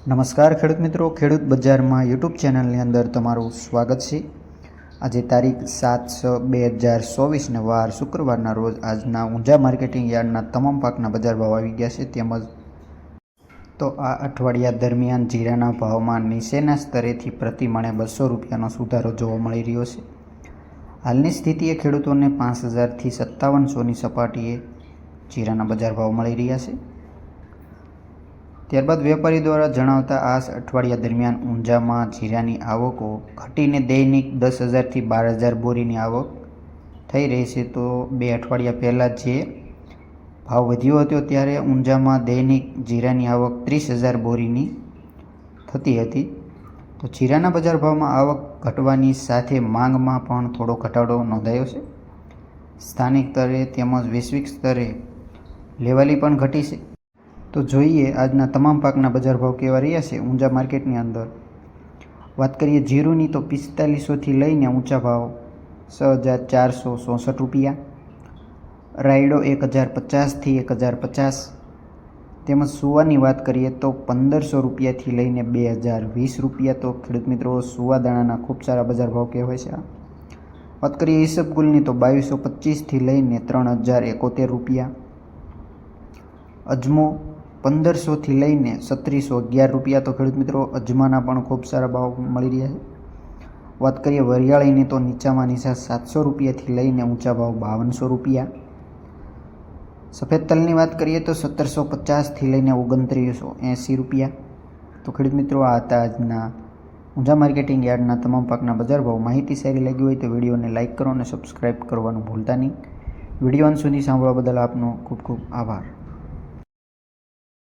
નમસ્કાર ખેડૂત મિત્રો, ખેડૂત બજારમાં યુટ્યુબ ચેનલની અંદર તમારું સ્વાગત છે। આજે તારીખ 7/6/2024 વાર શુક્રવારના રોજ આજના ઊંઝા માર્કેટિંગ યાર્ડના તમામ પાકના બજાર ભાવ આવી ગયા છે। તેમજ તો આ અઠવાડિયા દરમિયાન જીરાના ભાવમાં નીચેના સ્તરેથી પ્રતિ મણે 200 રૂપિયાનો સુધારો જોવા મળી રહ્યો છે। હાલની સ્થિતિએ ખેડૂતોને 5000થી 5700ની સપાટીએ જીરાના બજાર ભાવ મળી રહ્યા છે। ત્યારબાદ વેપારી દ્વારા જણાવતા આ અઠવાડિયા દરમિયાન ઊંઝામાં જીરાની આવકો ઘટીને દૈનિક 10,000થી 12,000 બોરીની આવક થઈ રહી છે। તો બે અઠવાડિયા પહેલાં જે ભાવ વધ્યો હતો ત્યારે ઊંઝામાં દૈનિક જીરાની આવક 30,000 બોરીની થતી હતી। તો જીરાના બજાર ભાવમાં આવક ઘટવાની સાથે માંગમાં પણ થોડો ઘટાડો નોંધાયો છે। સ્થાનિક સ્તરે તેમજ વૈશ્વિક સ્તરે લેવાલી પણ ઘટી છે। તો જોઈએ આજના તમામ પાકના બજાર ભાવ કેવા રહ્યા છે ઊંઝા માર્કેટની અંદર। વાત કરીએ જીરુની તો 4500થી લઈને ઊંચા ભાવ 6,464 રૂપિયા, રાયડો 1,050થી 1,050, તેમજ સુવાની વાત કરીએ તો 1,500 રૂપિયાથી લઈને 2,020 રૂપિયા। તો ખેડૂત મિત્રો સુવા દાણાના ખૂબ સારા બજાર ભાવ કહેવાય છે। વાત કરીએ ઈસબગુલની તો 2,225થી લઈને 3,071 રૂપિયા, અજમો 1,500થી લઈને 3,711 રૂપિયા। તો ખેડૂત મિત્રો અજમાના પણ ખૂબ સારા ભાવ મળી રહ્યા છે। વાત કરીએ વરિયાળીની તો નીચામાં નીચા 700 રૂપિયાથી લઈને ઊંચા ભાવ 5,200 રૂપિયા। સફેદ તલની વાત કરીએ તો 1,750થી લઈને 2,980 રૂપિયા। તો ખેડૂત મિત્રો આ હતા આજના ઊંઝા માર્કેટિંગ યાર્ડના તમામ પાકના બજાર ભાવ। માહિતી સારી લાગી હોય તો વિડીયોને લાઇક કરો અને સબસ્ક્રાઇબ કરવાનું ભૂલતા નહીં। વિડીયો અંત સુધી સાંભળવા બદલ આપનો ખૂબ ખૂબ આભાર।